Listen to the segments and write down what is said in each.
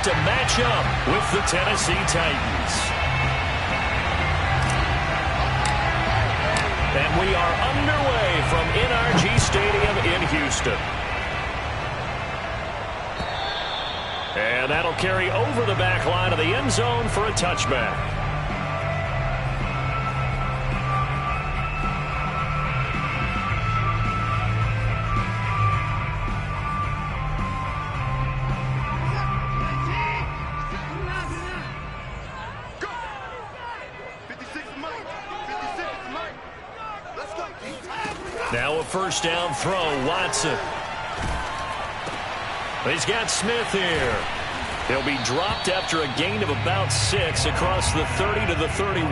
to match up with the Tennessee Titans. And we are underway from NRG Stadium in Houston. And that'll carry over the back line of the end zone for a touchback. Now a first down throw, Watson. He's got Smith here. He'll be dropped after a gain of about 6 across the 30 to the 31.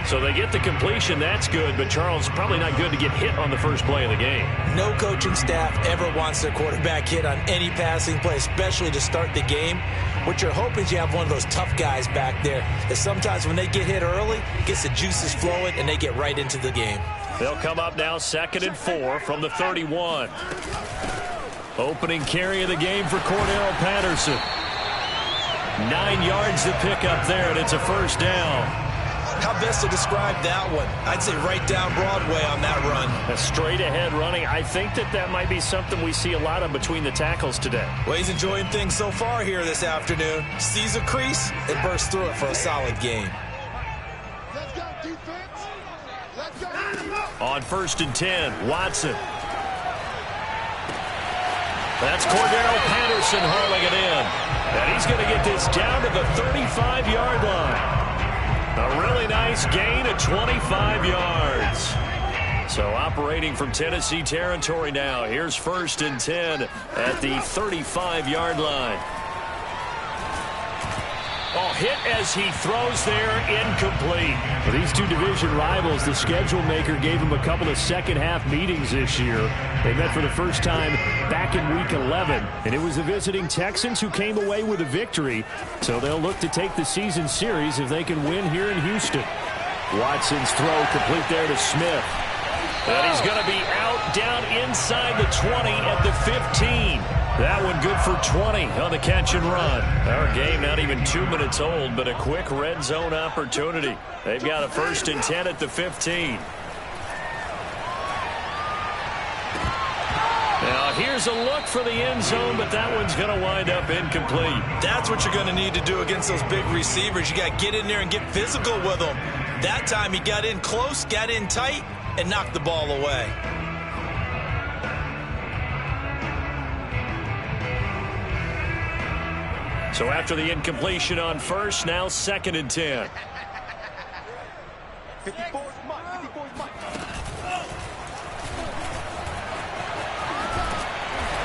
So they get the completion. That's good, but Charles, probably not good to get hit on the first play of the game. No coaching staff ever wants their quarterback hit on any passing play, especially to start the game. What you're hoping is you have one of those tough guys back there that sometimes when they get hit early, gets the juices flowing, and they get right into the game. They'll come up now 2nd and 4 from the 31. Opening carry of the game for Cordero Patterson. 9 yards to pick up there, and it's a first down. How best to describe that one? I'd say right down Broadway on that run. A straight ahead running. I think that might be something we see a lot of between the tackles today. Well, he's enjoying things so far here this afternoon. Sees a crease and bursts through it for a solid gain. Let's go, defense. Let's go. On 1st and 10, Watson. That's Cordero Patterson hauling it in. And he's going to get this down to the 35-yard line. A really nice gain of 25 yards. So operating from Tennessee territory now. Here's 1st and 10 at the 35-yard line. Oh, hit as he throws there, incomplete. For these two division rivals, the schedule maker gave them a couple of second-half meetings this year. They met for the first time back in Week 11, and it was the visiting Texans who came away with a victory. So they'll look to take the season series if they can win here in Houston. Watson's throw complete there to Smith. And he's going to be out down inside the 20 at the 15. That one good for 20 on the catch and run. Our game not even 2 minutes old, but a quick red zone opportunity. They've got a 1st and 10 at the 15. Now here's a look for the end zone, but that one's going to wind up incomplete. That's what you're going to need to do against those big receivers. You got to get in there and get physical with them. That time he got in close, got in tight, and knocked the ball away. So after the incompletion on 1st, now 2nd and 10. 54 is Mike. 54 is Mike.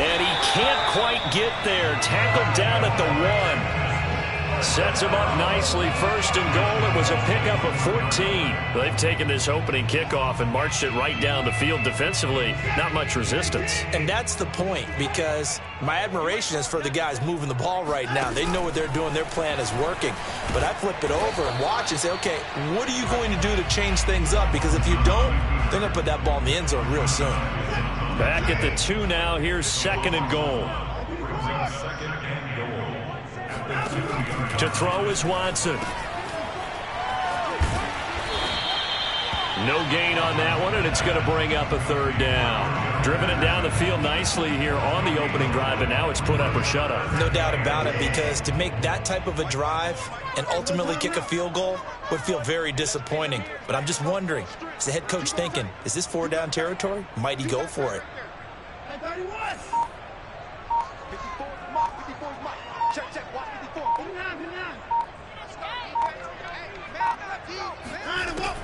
And he can't quite get there. Tackled down at the 1. Sets him up nicely. 1st and goal. It was a pickup of 14. They've taken this opening kickoff and marched it right down the field defensively. Not much resistance. And that's the point, because my admiration is for the guys moving the ball right now. They know what they're doing. Their plan is working. But I flip it over and watch and say, okay, what are you going to do to change things up? Because if you don't, they're going to put that ball in the end zone real soon. Back at the 2 now. Here's 2nd and goal. To throw is Watson. No gain on that one, and it's going to bring up a 3rd down. Driven it down the field nicely here on the opening drive, and now it's put up or shut up. No doubt about it, because to make that type of a drive and ultimately kick a field goal would feel very disappointing. But I'm just wondering, is the head coach thinking, is this 4-down territory? Might he go for it? 54 is Mike. 54 is Mike. Check. Watch 54.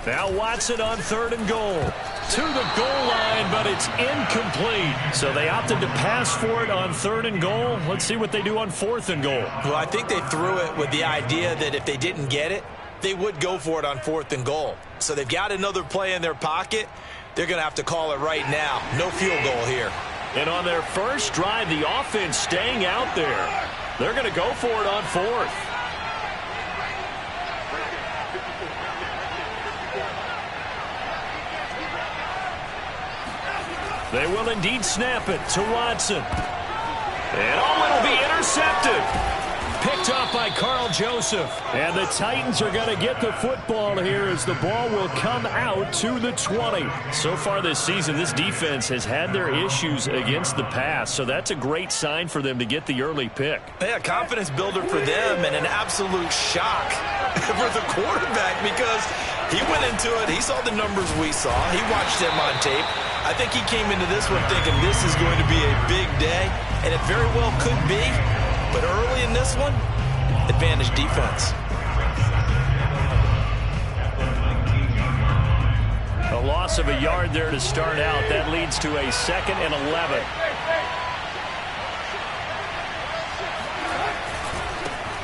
Now Watson on 3rd and goal. To the goal line, but it's incomplete. So they opted to pass for it on 3rd and goal. Let's see what they do on 4th and goal. Well, I think they threw it with the idea that if they didn't get it, they would go for it on 4th and goal. So they've got another play in their pocket. They're going to have to call it right now. No field goal here. And on their first drive, the offense staying out there. They're going to go for it on 4th. They will indeed snap it to Watson. And it'll be intercepted. Picked up by Carl Joseph. And the Titans are going to get the football here as the ball will come out to the 20. So far this season, this defense has had their issues against the pass, so that's a great sign for them to get the early pick. Yeah, confidence builder for them and an absolute shock for the quarterback because he went into it. He saw the numbers we saw. He watched them on tape. I think he came into this one thinking this is going to be a big day, and it very well could be. But early in this one, advantage defense. A loss of a yard there to start out. That leads to a 2nd and 11.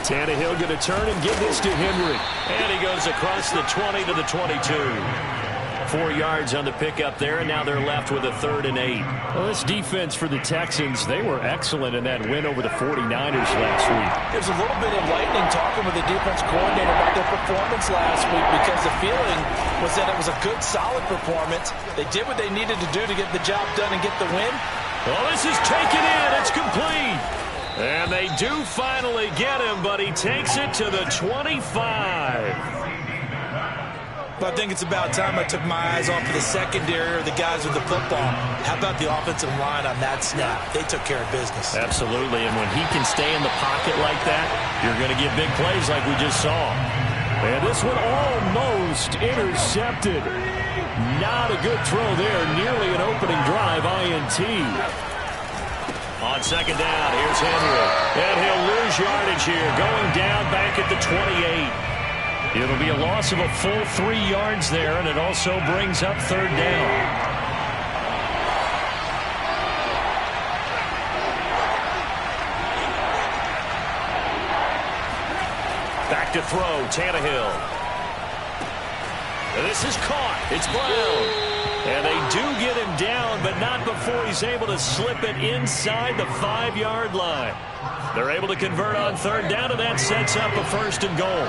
Tannehill going to turn and give this to Henry. And he goes across the 20 to the 22. 4 yards on the pickup there, and now they're left with a 3rd and 8. Well, this defense for the Texans, they were excellent in that win over the 49ers last week. There's a little bit of lightning talking with the defense coordinator about their performance last week because the feeling was that it was a good, solid performance. They did what they needed to do to get the job done and get the win. Well, this is taken in. It's complete. And they do finally get him, but he takes it to the 25. But I think it's about time I took my eyes off of the secondary or the guys with the football. How about the offensive line on that snap? They took care of business. Absolutely, and when he can stay in the pocket like that, you're going to get big plays like we just saw. And this one almost intercepted. Not a good throw there. Nearly an opening drive, INT. On 2nd down, here's Henry. And he'll lose yardage here, going down back at the 28. It'll be a loss of a full 3 yards there, and it also brings up 3rd down. Back to throw, Tannehill. This is caught. It's Brown. And they do get him down, but not before he's able to slip it inside the 5-yard line. They're able to convert on 3rd down, and that sets up a 1st and goal.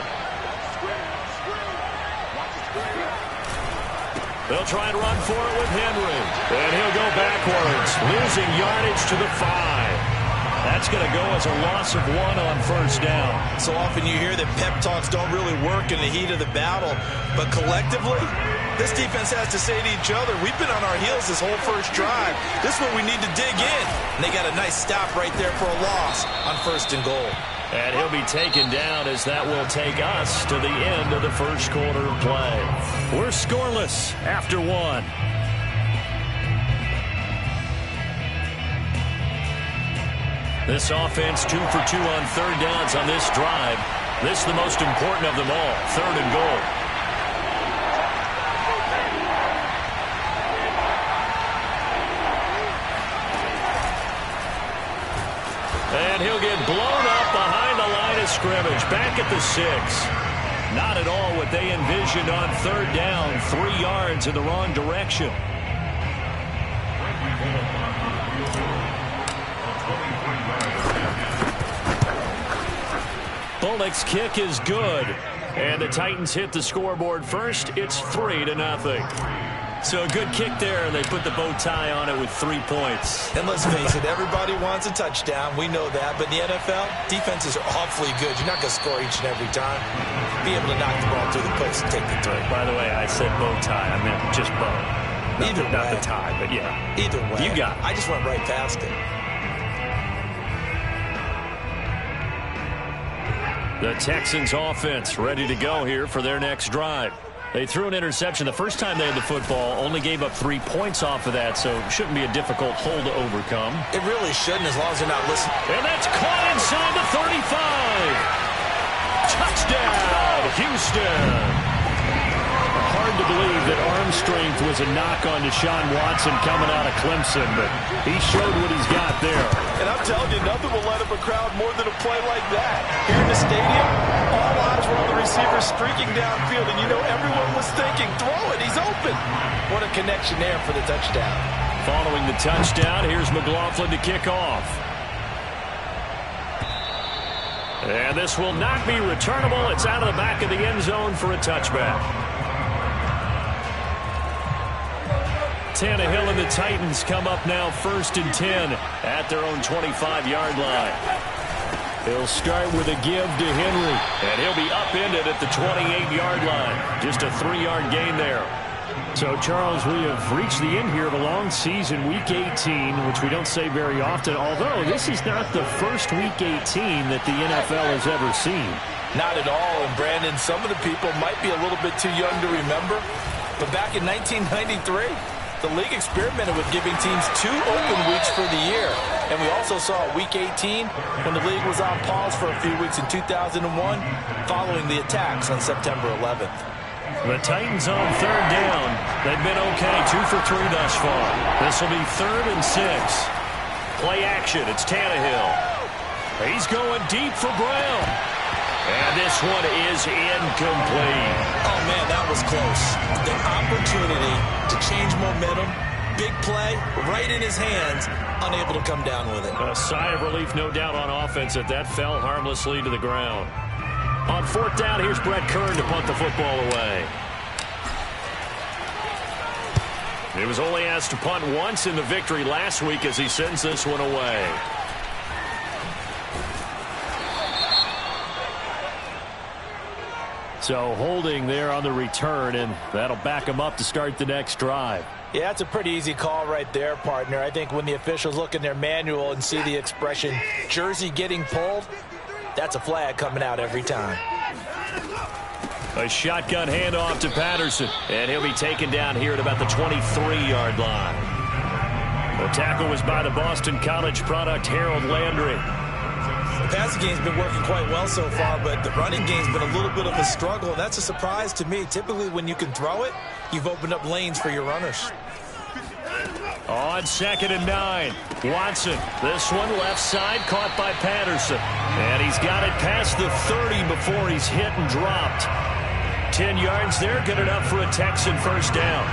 They'll try and run for it with Henry. And he'll go backwards, losing yardage to the 5. That's going to go as a loss of 1 on 1st down. So often you hear that pep talks don't really work in the heat of the battle. But collectively, this defense has to say to each other, we've been on our heels this whole first drive. This is where we need to dig in. And they got a nice stop right there for a loss on 1st and goal. And he'll be taken down as that will take us to the end of the first quarter of play. We're scoreless after 1. This offense 2 for 2 on 3rd downs on this drive. This is the most important of them all, 3rd and goal. And he'll get blown up behind the line of scrimmage, back at the 6. Not at all what they envisioned on 3rd down, 3 yards in the wrong direction. Bullock's kick is good. And the Titans hit the scoreboard first. It's 3-0. So a good kick there, and they put the bow tie on it with 3 points. And let's face it, everybody wants a touchdown. We know that. But in the NFL, defenses are awfully good. You're not going to score each and every time. Be able to knock the ball through the post and take the 3. By the way, I said bow tie. I meant just bow. Not the tie, but yeah. Either way. You got it. I just went right past it. The Texans offense ready to go here for their next drive. They threw an interception the first time they had the football, only gave up 3 points off of that, so it shouldn't be a difficult hole to overcome. It really shouldn't, as long as they're not listening. And that's caught inside the 35. Touchdown, Houston. Hard to believe that arm strength was a knock on Deshaun Watson coming out of Clemson, but he showed what he's got there. And I'm telling you, nothing will let up a crowd more than a play like that. Here in the stadium, all eyes were on the receiver streaking downfield, and you know everyone was thinking, throw it, he's open. What a connection there for the touchdown. Following the touchdown, here's McLaughlin to kick off. And this will not be returnable. It's out of the back of the end zone for a touchback. Tannehill and the Titans come up now 1st and 10 at their own 25-yard line. He'll start with a give to Henry, and he'll be upended at the 28-yard line. Just a 3-yard gain there. So, Charles, we have reached the end here of a long season, Week 18, which we don't say very often, although this is not the first Week 18 that the NFL has ever seen. Not at all, and Brandon, some of the people might be a little bit too young to remember, but back in 1993, the league experimented with giving teams 2 open weeks for the year, and we also saw Week 18 when the league was on pause for a few weeks in 2001 following the attacks on September 11th. The Titans on 3rd down. They've been okay, 2 for 3 thus far. This will be 3rd and 6. Play action, it's Tannehill. He's going deep for Brown. And this one is incomplete. Oh, man, that was close. The opportunity to change momentum, big play, right in his hands, unable to come down with it. A sigh of relief, no doubt, on offense that fell harmlessly to the ground. On 4th down, here's Brett Kern to punt the football away. He was only asked to punt once in the victory last week as he sends this one away. So holding there on the return, and that'll back him up to start the next drive. Yeah, that's a pretty easy call right there, partner. I think when the officials look in their manual and see the expression jersey getting pulled, that's a flag coming out every time. A shotgun handoff to Patterson, and he'll be taken down here at about the 23-yard line. The tackle was by the Boston College product, Harold Landry. The passing game's been working quite well so far, but the running game's been a little bit of a struggle. That's a surprise to me. Typically, when you can throw it, you've opened up lanes for your runners. On 2nd and 9, Watson. This one left side, caught by Patterson. And he's got it past the 30 before he's hit and dropped. 10 yards there, good enough for a Texan 1st down.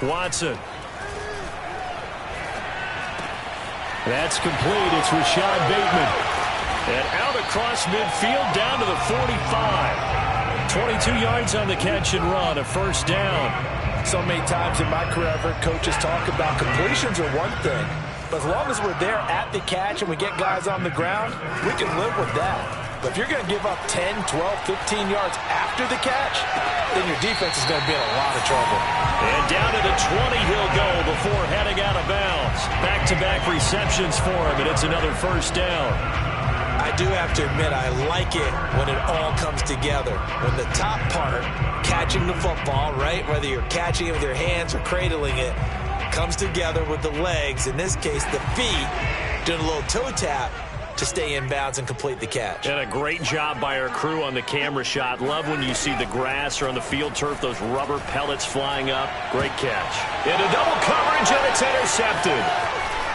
Watson. That's complete. It's Rashad Bateman. And out across midfield down to the 45. 22 yards on the catch and run, a 1st down. So many times in my career, I've heard coaches talk about completions are one thing, but as long as we're there at the catch and we get guys on the ground, we can live with that. But if you're going to give up 10, 12, 15 yards after the catch, then your defense is going to be in a lot of trouble. And down to the 20 he'll go before heading out of bounds. Back-to-back receptions for him, and it's another 1st down. I do have to admit, I like it when it all comes together. When the top part, catching the football, right, whether you're catching it with your hands or cradling it, comes together with the legs, in this case the feet, doing a little toe tap to stay in bounds and complete the catch. And a great job by our crew on the camera shot. Love when you see the grass or on the field turf, those rubber pellets flying up. Great catch. Into double coverage, and it's intercepted.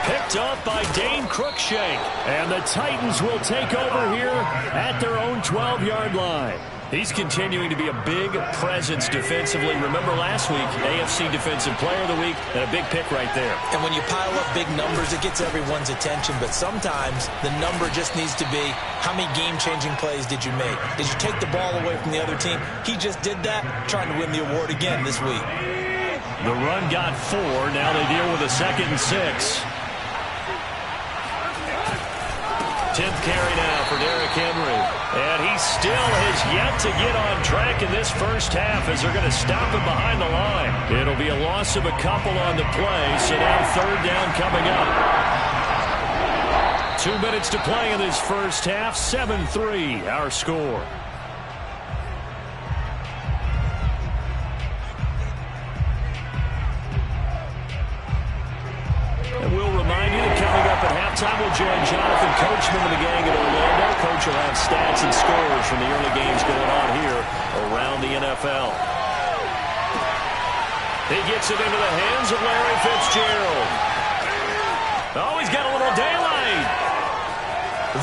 Picked off by Dane Cruikshank. And the Titans will take over here at their own 12-yard line. He's continuing to be a big presence defensively. Remember last week, AFC Defensive Player of the Week, and a big pick right there. And when you pile up big numbers, it gets everyone's attention. But sometimes the number just needs to be, how many game-changing plays did you make? Did you take the ball away from the other team? He just did that, trying to win the award again this week. The run got 4. Now they deal with a 2nd and 6. 10th carry now for Derrick Henry. And he still has yet to get on track in this first half as they're going to stop him behind the line. It'll be a loss of a couple on the play, so now 3rd down coming up. 2 minutes to play in this first half. 7-3 our score. And we'll remind you that coming up at halftime, we'll join Jonathan Coachman and the gang in Orlando. Coach will have stats and scores from the early games going on here around the NFL. He gets it into the hands of Larry Fitzgerald. Oh, he's got a little daylight.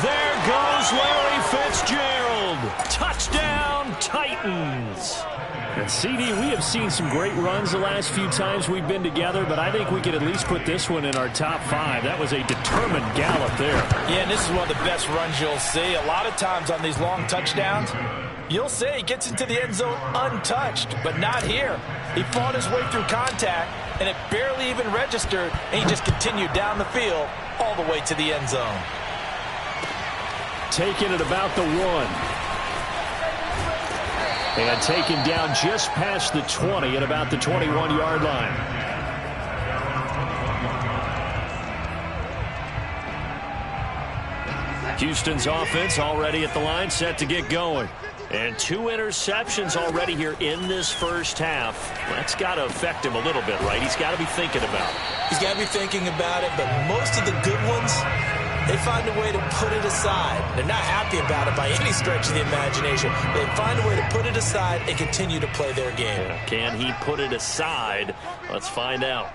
There goes Larry Fitzgerald. Touchdown, Titans. And CD, we have seen some great runs the last few times we've been together, but I think we could at least put this one in our top 5. That was a determined gallop there. Yeah, and this is one of the best runs you'll see. A lot of times on these long touchdowns, You'll say he gets into the end zone untouched, but not here. He fought his way through contact, and it barely even registered, and he just continued down the field all the way to the end zone. Taken at about the 1. And taken down just past the 20 at about the 21-yard line. Houston's offense already at the line, set to get going. And 2 interceptions already here in this first half. That's got to affect him a little bit, right? He's got to be thinking about it. He's got to be thinking about it, but most of the good ones, they find a way to put it aside. They're not happy about it by any stretch of the imagination. They find a way to put it aside and continue to play their game. Yeah, can he put it aside? Let's find out.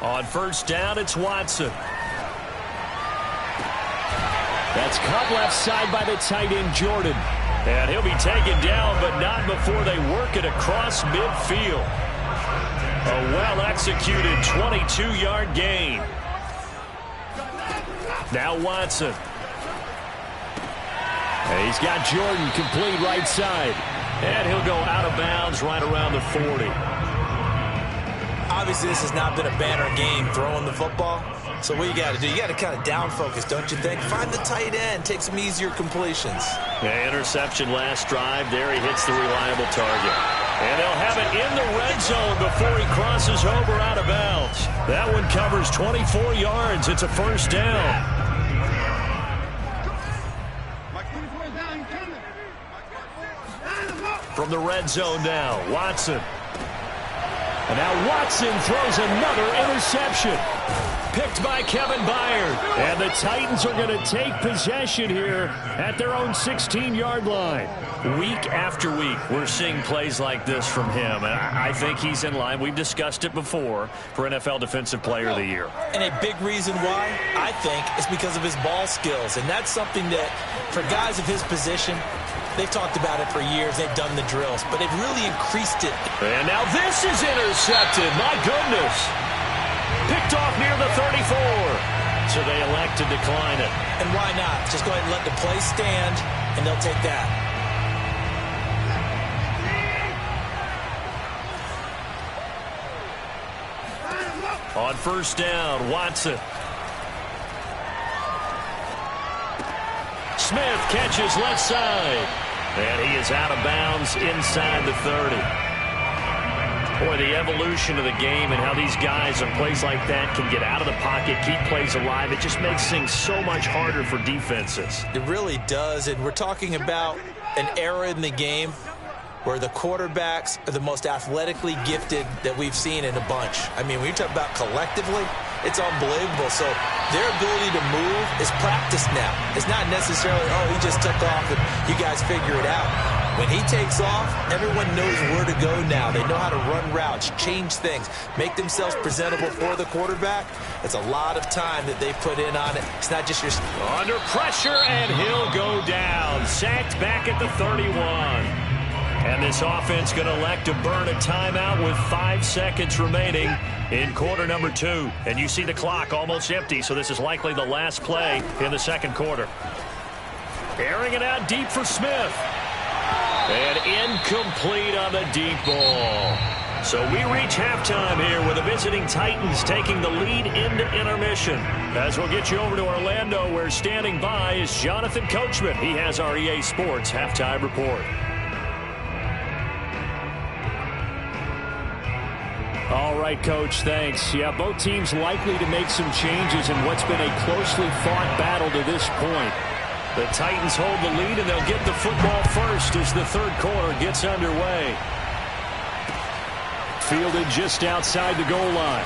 On first down, it's Watson. That's caught left side by the tight end, Jordan. And he'll be taken down, but not before they work it across midfield. A well-executed 22-yard gain. Now Watson. And he's got Jordan complete right side. And he'll go out of bounds right around the 40. Obviously, this has not been a banner game throwing the football. So what you got to do, you got to kind of down focus, don't you think? Find the tight end, take some easier completions. Yeah, interception last drive. There he hits the reliable target. And they'll have it in the red zone before he crosses over out of bounds. That one covers 24 yards. It's a first down. From the red zone now, Watson. And now Watson throws another interception. Picked by Kevin Byard. And the Titans are going to take possession here at their own 16-yard line. Week after week, we're seeing plays like this from him. And I think he's in line. We've discussed it before for NFL Defensive Player of the Year. And a big reason why, I think, is because of his ball skills. And that's something that, for guys of his position, they've talked about it for years. They've done the drills. But they've really increased it. And now this is intercepted. My goodness. Picked off near the 34. So they elect to decline it. And why not? Just go ahead and let the play stand, and they'll take that. On first down, Watson. Smith catches left side. And he is out of bounds inside the 30. Boy, the evolution of the game and how these guys on plays like that can get out of the pocket, keep plays alive, it just makes things so much harder for defenses. It really does, and we're talking about an era in the game where the quarterbacks are the most athletically gifted that we've seen in a bunch. I mean, when you talk about collectively, it's unbelievable. So their ability to move is practiced now. It's not necessarily, oh, he just took off and you guys figure it out. When he takes off, everyone knows where to go now. They know how to run routes, change things, make themselves presentable for the quarterback. It's a lot of time that they put in on it. It's not just your... Under pressure, and he'll go down. Sacked back at the 31. And this offense going to elect to burn a timeout with 5 seconds remaining in quarter number 2. And you see the clock almost empty, so this is likely the last play in the second quarter. Airing it out deep for Smith. And incomplete on the deep ball. So we reach halftime here with the visiting Titans taking the lead into intermission. As we'll get you over to Orlando, where standing by is Jonathan Coachman. He has our EA Sports halftime report. All right, Coach, thanks. Yeah, both teams likely to make some changes in what's been a closely fought battle to this point. The Titans hold the lead, and they'll get the football first as the third quarter gets underway. Fielded just outside the goal line.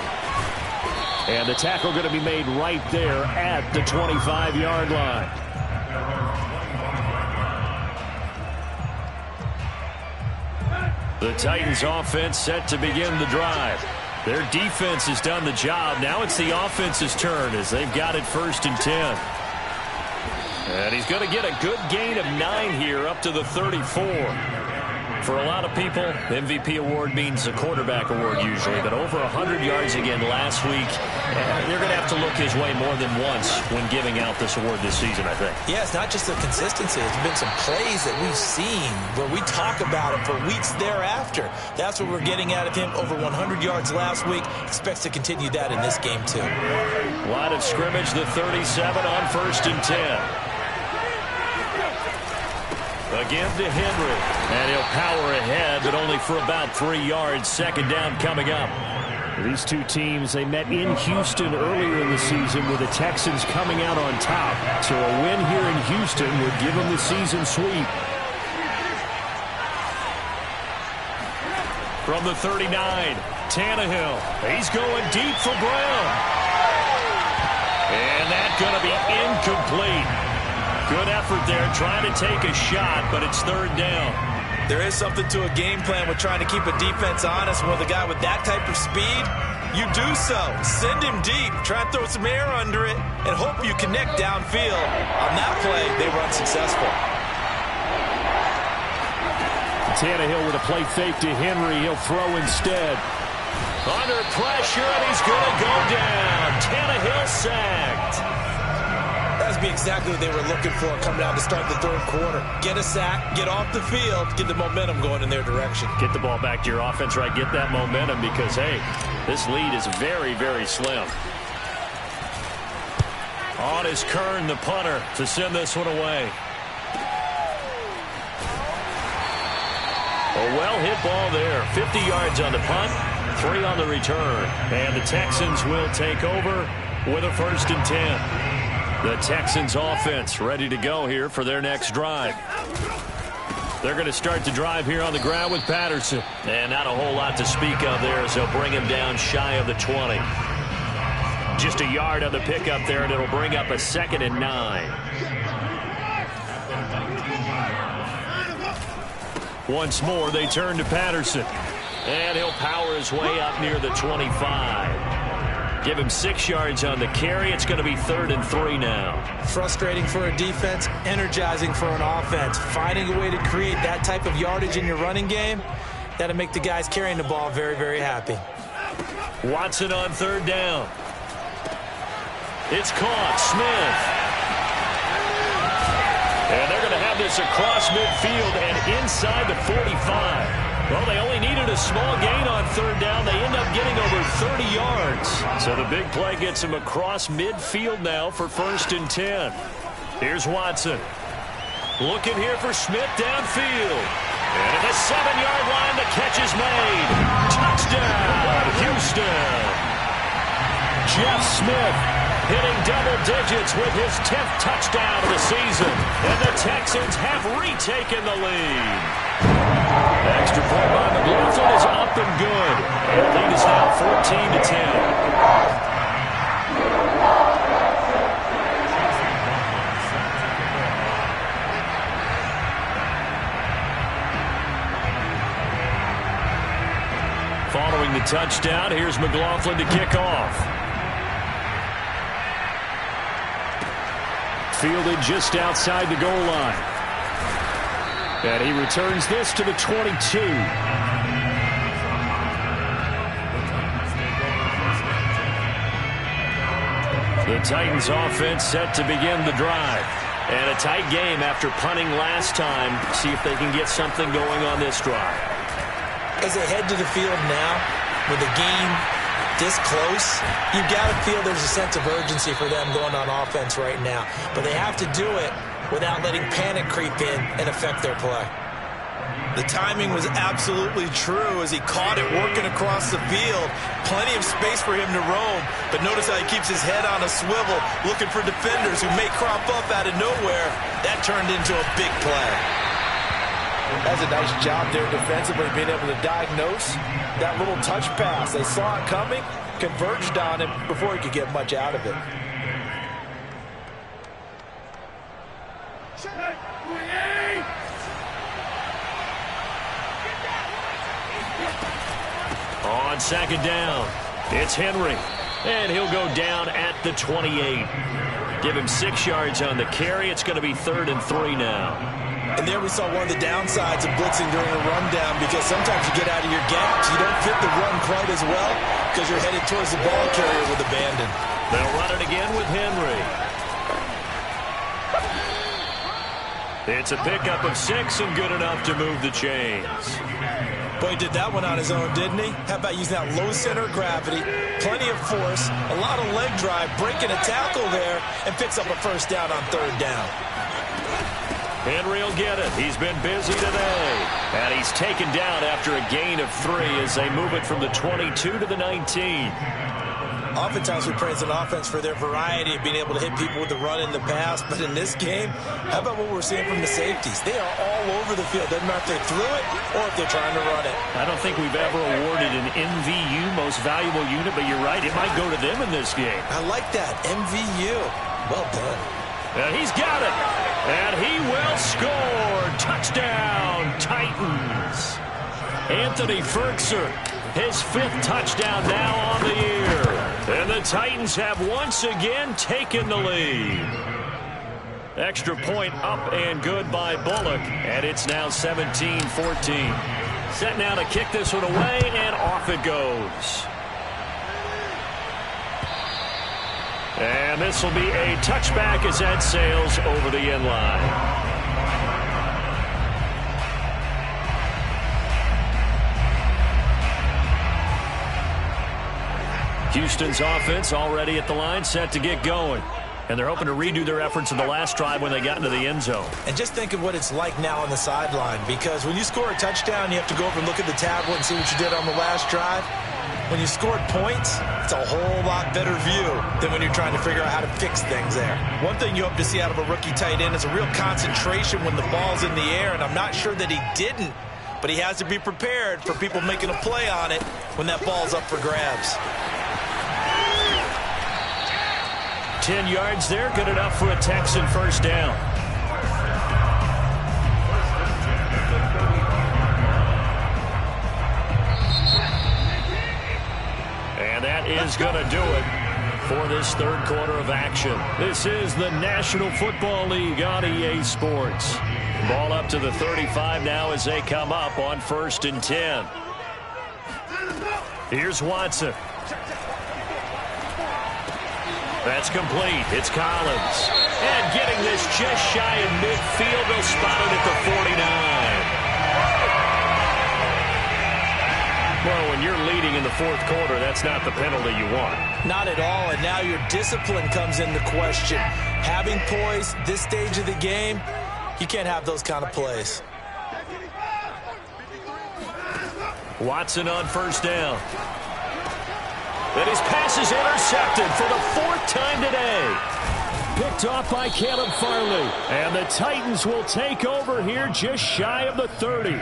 And the tackle going to be made right there at the 25-yard line. The Titans offense set to begin the drive. Their defense has done the job. Now it's the offense's turn as they've got it 1st and 10. And he's going to get a good gain of 9 here up to the 34. For a lot of people, MVP award means a quarterback award usually, but over 100 yards again last week. They're going to have to look his way more than once when giving out this award this season, I think. Yeah, it's not just the consistency. It's been some plays that we've seen where we talk about it for weeks thereafter. That's what we're getting out of him. Over 100 yards last week. Expects to continue that in this game, too. Line of scrimmage, the 37 on 1st and 10. Again to Henry, and he'll power ahead, but only for about 3 yards. 2nd down coming up. These two teams, they met in Houston earlier in the season with the Texans coming out on top. So a win here in Houston would give them the season sweep. From the 39, Tannehill. He's going deep for Brown. And that's going to be incomplete. Good effort there, trying to take a shot, but it's 3rd down. There is something to a game plan with trying to keep a defense honest. With a guy with that type of speed, you do so. Send him deep, try and throw some air under it, and hope you connect downfield. On that play, they were unsuccessful. Tannehill with a play fake to Henry. He'll throw instead. Under pressure, and he's going to go down. Tannehill sacked. That would be exactly what they were looking for coming out to start the 3rd quarter. Get a sack, get off the field, get the momentum going in their direction. Get the ball back to your offense, right? Get that momentum because, hey, this lead is very, very slim. On is Kern, the punter, to send this one away. A well-hit ball there. 50 yards on the punt, 3 on the return. And the Texans will take over with a 1st and 10. The Texans offense ready to go here for their next drive. They're going to start the drive here on the ground with Patterson. And not a whole lot to speak of there as they'll bring him down shy of the 20. Just a yard on the pickup there, and it'll bring up a 2nd and 9. Once more, they turn to Patterson. And he'll power his way up near the 25. Give him 6 yards on the carry. It's going to be 3rd and 3 now. Frustrating for a defense, energizing for an offense. Finding a way to create that type of yardage in your running game, that'll make the guys carrying the ball very, very happy. Watson on 3rd down. It's caught. Smith. And they're going to have this across midfield and inside the 45. Well, they only needed a small gain on 3rd down. They end up getting over 30 yards. So the big play gets him across midfield now for 1st and 10. Here's Watson. Looking here for Smith downfield. And at the 7-yard line, the catch is made. Touchdown, Houston. Jeff Smith hitting double digits with his 10th touchdown of the season. And the Texans have retaken the lead. Extra point by McLaughlin is up and good. And the lead is now 14-10. Following the touchdown, here's McLaughlin to kick off. Fielded just outside the goal line. And he returns this to the 22. The Titans offense set to begin the drive. And a tight game after punting last time. See if they can get something going on this drive. As they head to the field now, with the game this close, you've got to feel there's a sense of urgency for them going on offense right now. But they have to do it without letting panic creep in and affect their play. The timing was absolutely true as he caught it working across the field. Plenty of space for him to roam, but notice how he keeps his head on a swivel, looking for defenders who may crop up out of nowhere. That turned into a big play. That's a nice job there defensively, being able to diagnose that little touch pass. They saw it coming, converged on him before he could get much out of it. On 2nd down, it's Henry, and he'll go down at the 28. Give him 6 yards on the carry. It's going to be 3rd and 3 now. And there we saw one of the downsides of blitzing during a rundown, because sometimes you get out of your gaps. You don't fit the run quite as well because you're headed towards the ball carrier with abandon. They'll run it again with Henry. It's a pickup of 6 and good enough to move the chains. Boy, he did that one on his own, didn't he? How about using that low center of gravity, plenty of force, a lot of leg drive, breaking a tackle there, and picks up a first down on 3rd down. Henry will get it. He's been busy today. And he's taken down after a gain of 3 as they move it from the 22 to the 19. Oftentimes we praise an offense for their variety of being able to hit people with the run in the pass, but in this game, how about what we're seeing from the safeties? They are all over the field. Doesn't matter if they threw it or if they're trying to run it. I don't think we've ever awarded an MVU, most valuable unit, but you're right, it might go to them in this game. I like that, MVU. Well done. And he's got it. And he will score. Touchdown, Titans. Anthony Ferkser, his 5th touchdown now on the year. And the Titans have once again taken the lead. Extra point up and good by Bullock. And it's now 17-14. Set now to kick this one away, and off it goes. And this will be a touchback as that sails over the end line. Houston's offense already at the line, set to get going. And they're hoping to redo their efforts in the last drive when they got into the end zone. And just think of what it's like now on the sideline, because when you score a touchdown, you have to go over and look at the tablet and see what you did on the last drive. When you scored points, it's a whole lot better view than when you're trying to figure out how to fix things there. One thing you hope to see out of a rookie tight end is a real concentration when the ball's in the air, and I'm not sure that he didn't, but he has to be prepared for people making a play on it when that ball's up for grabs. 10 yards there, good enough for a Texan first down. And that is going to do it for this 3rd quarter of action. This is the National Football League on EA Sports. Ball up to the 35 now as they come up on 1st and 10. Here's Watson. That's complete. It's Collins. And getting this just shy of midfield. They'll spot it at the 49. Well, when you're leading in the 4th quarter, that's not the penalty you want. Not at all, and now your discipline comes into question. Having poise this stage of the game, you can't have those kind of plays. Watson on 1st down. And his pass is intercepted for the 4th time today. Picked off by Caleb Farley. And the Titans will take over here just shy of the 30.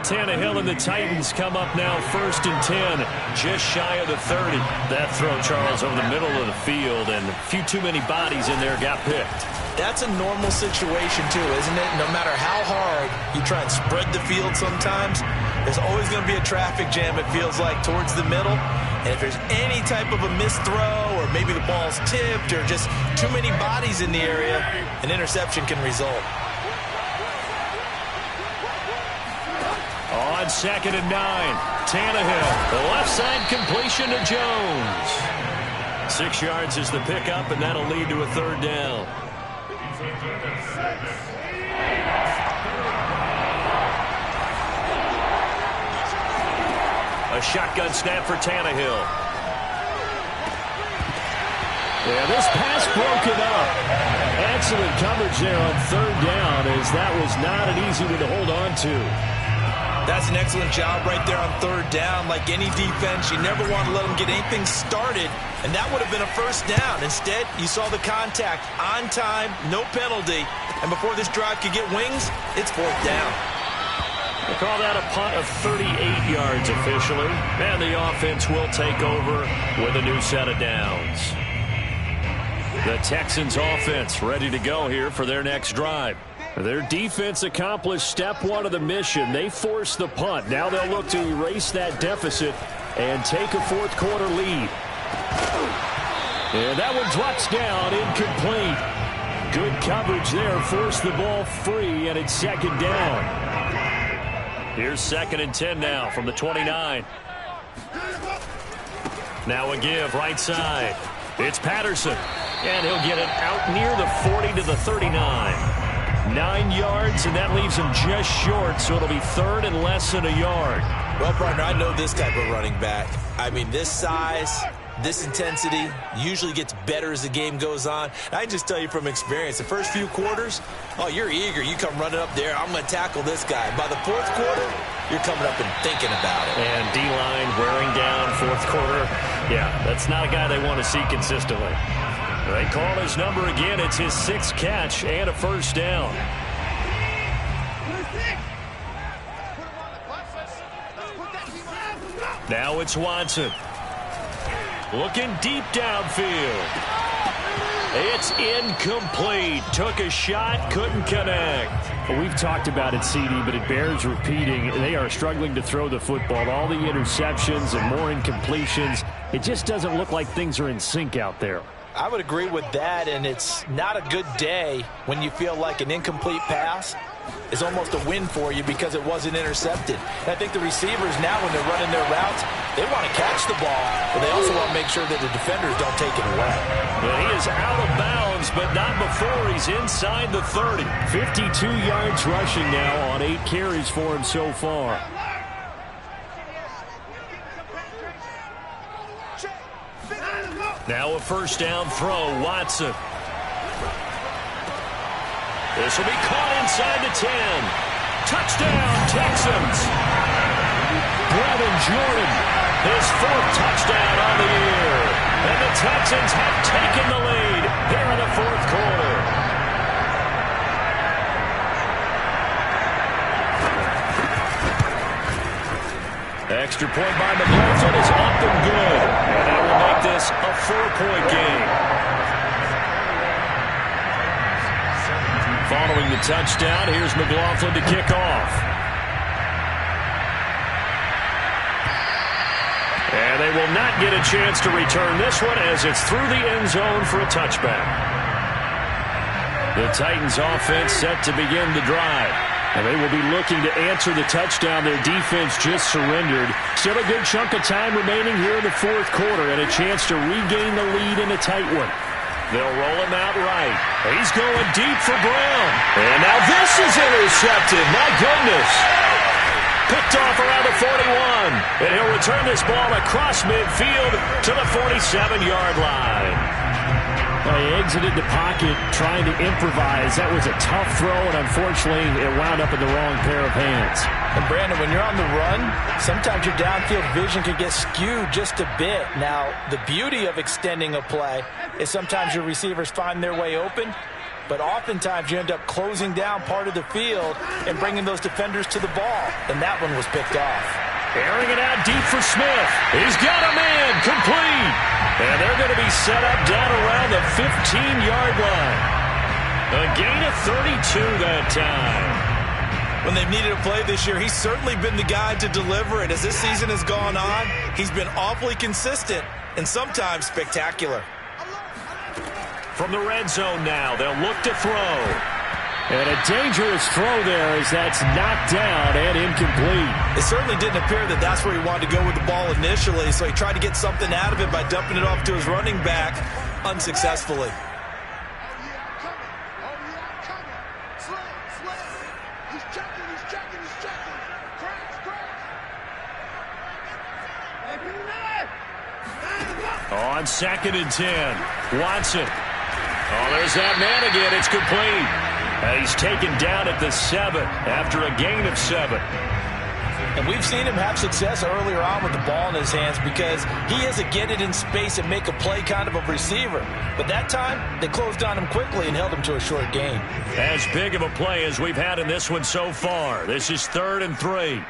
Tannehill and the Titans come up now 1st and 10, just shy of the 30. That throw, Charles, over the middle of the field, and a few too many bodies in there got picked. That's a normal situation, too, isn't it? No matter how hard you try and spread the field sometimes, there's always going to be a traffic jam, it feels like, towards the middle. And if there's any type of a missed throw, or maybe the ball's tipped, or just too many bodies in the area, an interception can result. On 2nd and 9, Tannehill, the left side completion to Jones. 6 yards is the pickup, and that'll lead to a 3rd down. A shotgun snap for Tannehill. Yeah, this pass broken up. Excellent coverage there on 3rd down, as that was not an easy one to hold on to. That's an excellent job right there on 3rd down. Like any defense, you never want to let them get anything started, and that would have been a 1st down. Instead, you saw the contact on time, no penalty, and before this drive could get wings, it's 4th down. They call that a punt of 38 yards officially, and the offense will take over with a new set of downs. The Texans offense ready to go here for their next drive. Their defense accomplished step 1 of the mission. They forced the punt. Now they'll look to erase that deficit and take a 4th quarter lead. And that one drops down incomplete. Good coverage there. Forced the ball free, and it's second down. Here's 2nd and 10 now from the 29. Now a give right side. It's Patterson. And he'll get it out near the 40 to the 39. 9 yards, and that leaves him just short, so it'll be 3rd and less than a yard. Well, partner, I know this type of running back. I mean, this size, this intensity usually gets better as the game goes on. I can just tell you from experience, the first few quarters, oh, you're eager. You come running up there, I'm going to tackle this guy. By the 4th quarter, you're coming up and thinking about it. And D-line wearing down 4th quarter. Yeah, that's not a guy they want to see consistently. They call his number again. It's his 6th catch and a first down. Now it's Watson. Looking deep downfield. It's incomplete. Took a shot, couldn't connect. Well, we've talked about it, CD, but it bears repeating. They are struggling to throw the football. All the interceptions and more incompletions. It just doesn't look like things are in sync out there. I would agree with that, and it's not a good day when you feel like an incomplete pass is almost a win for you because it wasn't intercepted. And I think the receivers now, when they're running their routes, they want to catch the ball, but they also want to make sure that the defenders don't take it away. Well, he is out of bounds, but not before he's inside the 30. 52 yards rushing now on 8 carries for him so far. Now a first down throw, Watson. This will be caught inside the 10. Touchdown, Texans. Brevin Jordan, his 4th touchdown on the year. And the Texans have taken the lead here in the 4th quarter. Extra point by McCoy is up and good. And that will make this a 4-point game. Following the touchdown, here's McLaughlin to kick off. And they will not get a chance to return this one as it's through the end zone for a touchback. The Titans offense set to begin the drive. And they will be looking to answer the touchdown their defense just surrendered. Still a good chunk of time remaining here in the 4th quarter and a chance to regain the lead in a tight one. They'll roll him out right. He's going deep for Brown. And now this is intercepted. My goodness. Picked off around the 41. And he'll return this ball across midfield to the 47-yard line. Well, he exited the pocket trying to improvise. That was a tough throw, and unfortunately, it wound up in the wrong pair of hands. And, Brandon, when you're on the run, sometimes your downfield vision can get skewed just a bit. Now, the beauty of extending a play is sometimes your receivers find their way open, but oftentimes you end up closing down part of the field and bringing those defenders to the ball, and that one was picked off. Airing it out deep for Smith. He's got a man, complete. And they're going to be set up down around the 15-yard line. A gain of 32 that time. When they've needed a play this year, he's certainly been the guy to deliver it. As this season has gone on, he's been awfully consistent and sometimes spectacular. From the red zone now, they'll look to throw. And a dangerous throw there as that's knocked down and incomplete. It certainly didn't appear that that's where he wanted to go with the ball initially, so he tried to get something out of it by dumping it off to his running back unsuccessfully. On 2nd and 10, Watson. Oh, there's that man again. It's complete. He's taken down at the 7 after a gain of 7. And we've seen him have success earlier on with the ball in his hands because he is a get it in space and make a play kind of a receiver. But that time, they closed on him quickly and held him to a short gain. As big of a play as we've had in this one so far. This is 3rd and 3.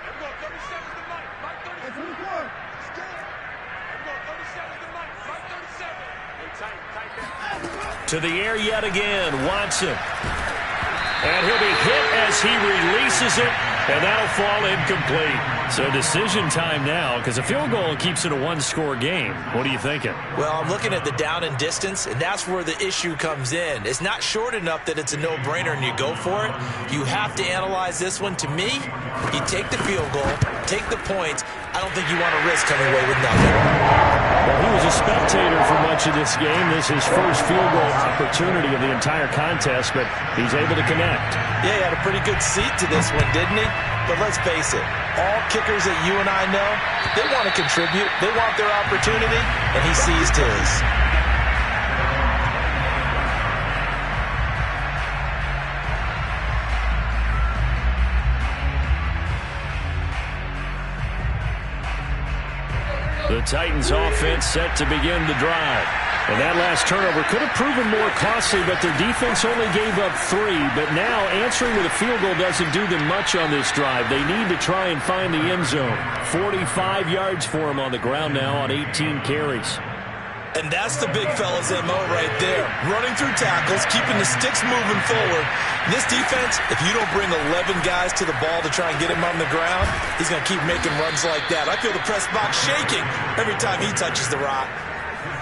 To the air yet again, Watson. And he'll be hit as he releases it, and that'll fall incomplete. So decision time now, because a field goal keeps it a one-score game. What are you thinking? Well, I'm looking at the down and distance, and that's where the issue comes in. It's not short enough that it's a no-brainer and you go for it. You have to analyze this one. To me, you take the field goal, take the points. I don't think you want to risk coming away with nothing. Well, he was a spectator for much of this game. This is his first field goal opportunity of the entire contest, but he's able to connect. Yeah, he had a pretty good seat to this one, didn't he? But let's face it, all kickers that you and I know, they want to contribute. They want their opportunity, and he seized his. The Titans offense set to begin the drive. And that last turnover could have proven more costly, but their defense only gave up 3. But now answering with a field goal doesn't do them much on this drive. They need to try and find the end zone. 45 yards for him on the ground now on 18 carries. And that's the big fella's MO right there. Running through tackles, keeping the sticks moving forward. This defense, if you don't bring 11 guys to the ball to try and get him on the ground, he's going to keep making runs like that. I feel the press box shaking every time he touches the rock.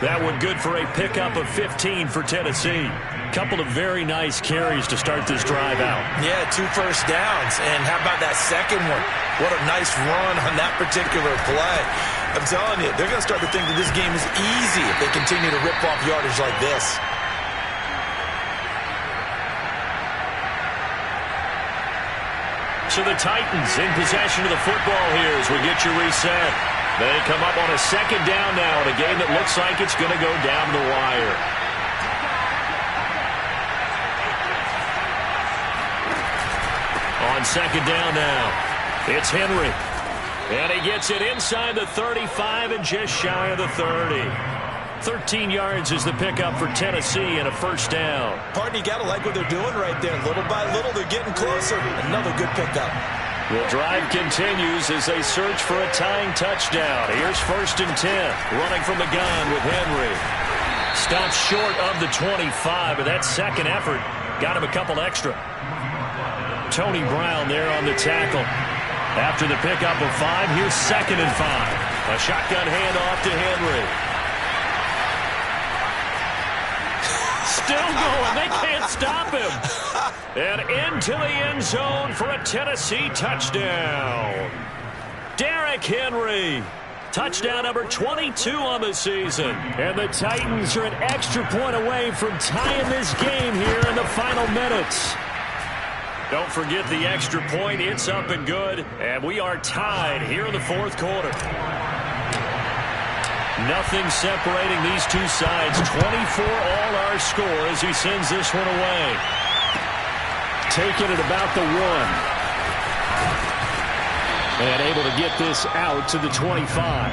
That one good for a pickup of 15 for Tennessee. Couple of very nice carries to start this drive out. Yeah, 2 first downs. And how about that second one? What a nice run on that particular play. I'm telling you, they're going to start to think that this game is easy if they continue to rip off yardage like this. So the Titans in possession of the football here as we get you reset. They come up on a second down now in a game that looks like it's going to go down the wire. On second down now, it's Henry. And he gets it inside the 35 and just shy of the 30. 13 yards is the pickup for Tennessee and a first down. Pardon, you got to like what they're doing right there. Little by little, they're getting closer. Another good pickup. The drive continues as they search for a tying touchdown. Here's 1st and 10. Running from the gun with Henry. Stops short of the 25, but that second effort got him a couple extra. Tony Brown there on the tackle. After the pickup of 5, here's 2nd and 5. A shotgun handoff to Henry. Still going. They can't stop him. And into the end zone for a Tennessee touchdown. Derrick Henry. Touchdown number 22 on the season. And the Titans are an extra point away from tying this game here in the final minutes. Don't forget the extra point. It's up and good. And we are tied here in the 4th quarter. Nothing separating these two sides. 24 all our score as he sends this one away. Taking it about the 1. And able to get this out to the 25.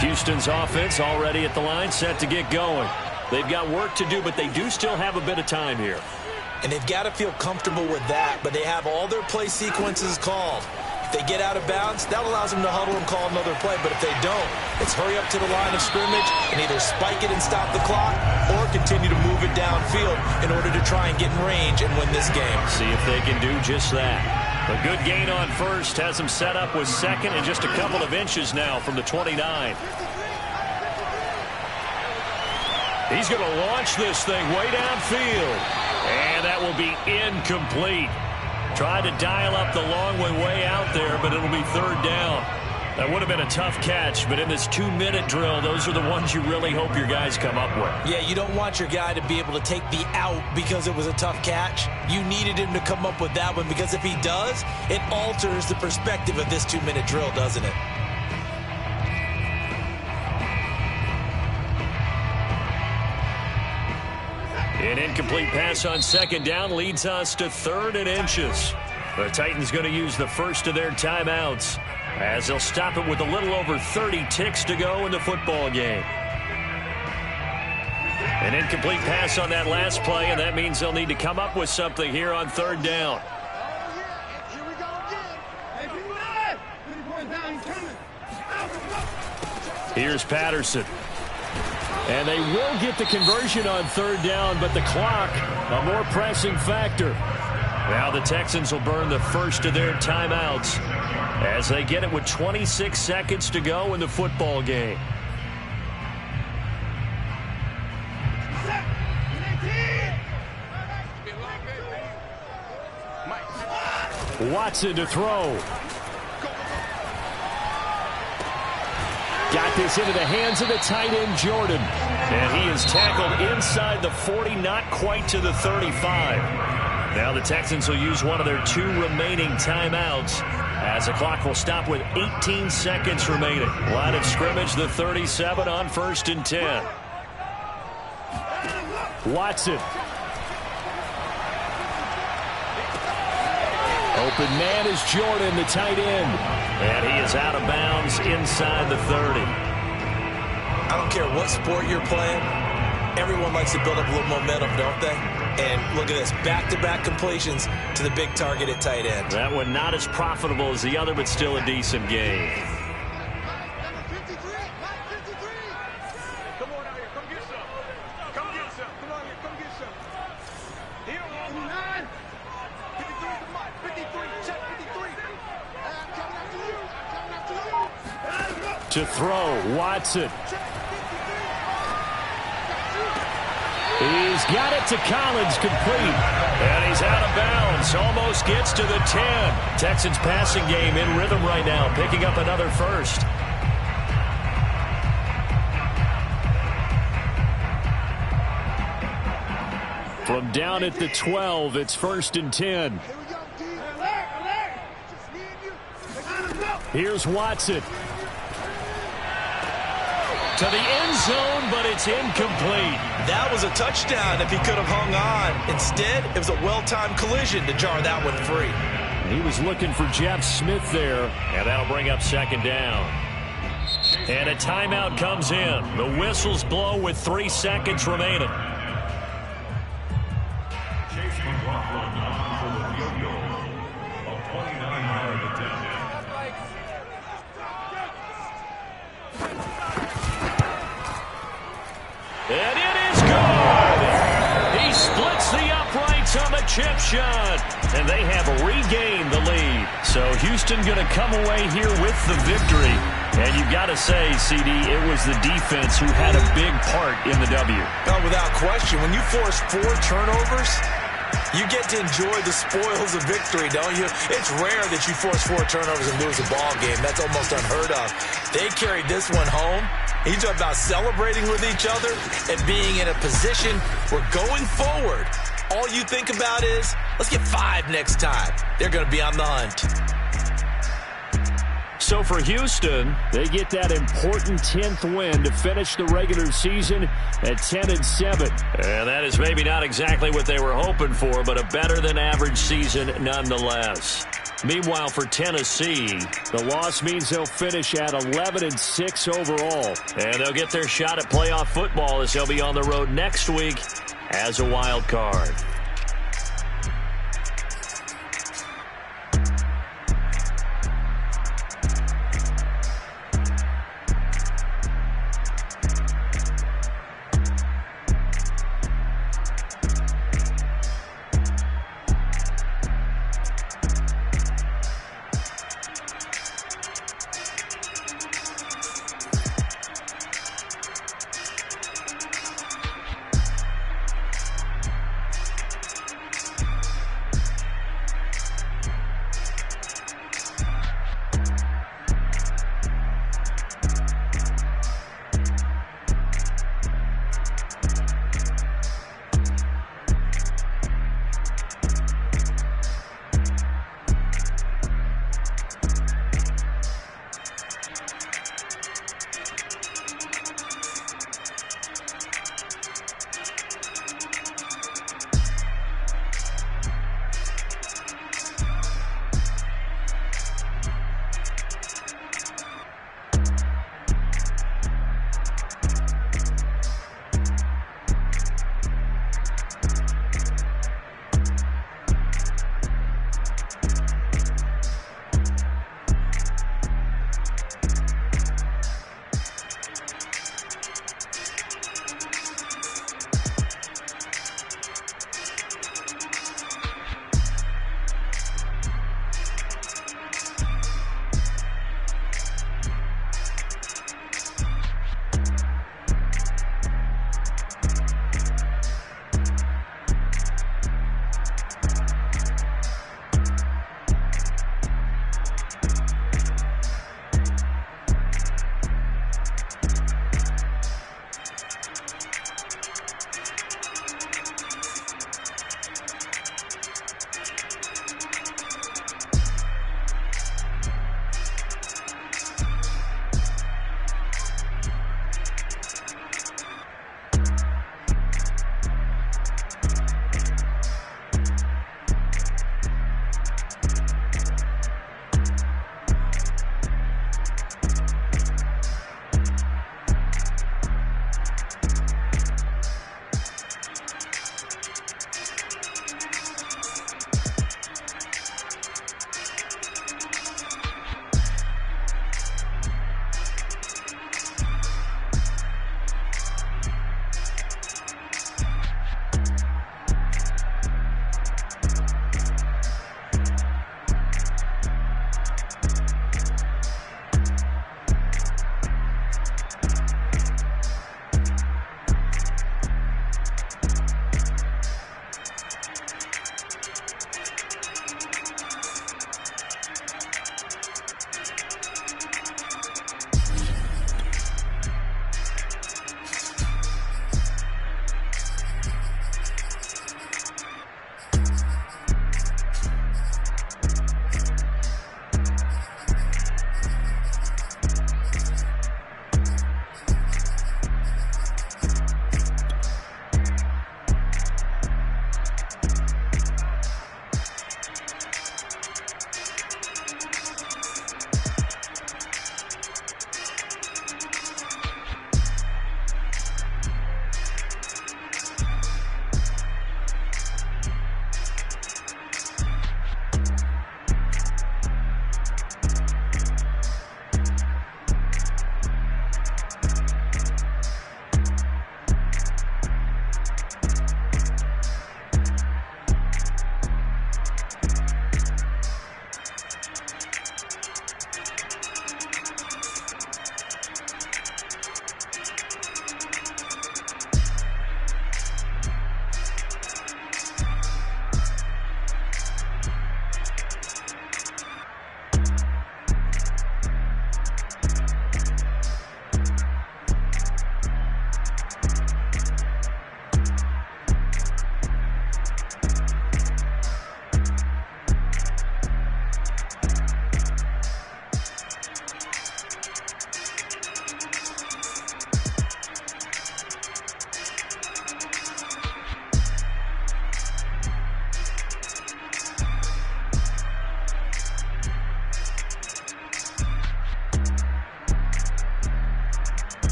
Houston's offense already at the line, set to get going. They've got work to do, but they do still have a bit of time here. And they've got to feel comfortable with that, but they have all their play sequences called. If they get out of bounds, that allows them to huddle and call another play. But if they don't, it's hurry up to the line of scrimmage and either spike it and stop the clock or continue to move it downfield in order to try and get in range and win this game. See if they can do just that. A good gain on first has them set up with 2nd and just a couple of inches now from the 29. He's going to launch this thing way downfield. And that will be incomplete. Tried to dial up the long way out there, but it'll be 3rd down. That would have been a tough catch, but in this 2-minute drill, those are the ones you really hope your guys come up with. Yeah, you don't want your guy to be able to take the out because it was a tough catch. You needed him to come up with that one because if he does, it alters the perspective of this 2-minute drill, doesn't it? An incomplete pass on 2nd down leads us to 3rd and inches. The Titans going to use the first of their timeouts as they'll stop it with a little over 30 ticks to go in the football game. An incomplete pass on that last play, and that means they'll need to come up with something here on 3rd down. Here we go again. Hey, people, 3 points down, he's coming. Here's Patterson. And they will get the conversion on third down, but the clock, a more pressing factor. Now the Texans will burn the first of their timeouts as they get it with 26 seconds to go in the football game. Watson to throw. Got this into the hands of the tight end, Jordan. And he is tackled inside the 40, not quite to the 35. Now the Texans will use one of their 2 remaining timeouts as the clock will stop with 18 seconds remaining. Line of scrimmage, the 37 on 1st and 10. Watson. Open man is Jordan, the tight end. And he is out of bounds inside the 30. I don't care what sport you're playing. Everyone likes to build up a little momentum, don't they? And look at this, back-to-back completions to the big target at tight end. That one not as profitable as the other, but still a decent game. To throw, Watson. He's got it to Collins, complete. And he's out of bounds, almost gets to the 10. Texans passing game in rhythm right now, picking up another first. From down at the 12, it's 1st and 10. Here's Watson. To the end zone, but it's incomplete. That was a touchdown if he could have hung on. Instead, it was a well-timed collision to jar that one free. He was looking for Jeff Smith there, and that'll bring up 2nd down. And a timeout comes in. The whistles blow with 3 seconds remaining. Chase McCoy for the field goal of 29-yard attempt. And it is good. He splits the uprights on the chip shot. And they have regained the lead. So Houston going to come away here with the victory. And you've got to say, CD, it was the defense who had a big part in the W. Oh, without question. When you force 4 turnovers, you get to enjoy the spoils of victory, don't you? It's rare that you force 4 turnovers and lose a ball game. That's almost unheard of. They carried this one home. You talk about celebrating with each other and being in a position where going forward, all you think about is, let's get 5 next time. They're going to be on the hunt. So for Houston, they get that important 10th win to finish the regular season at 10-7. And that is maybe not exactly what they were hoping for, but a better than average season nonetheless. Meanwhile, for Tennessee, the loss means they'll finish at 11-6 overall. And they'll get their shot at playoff football as they'll be on the road next week as a wild card.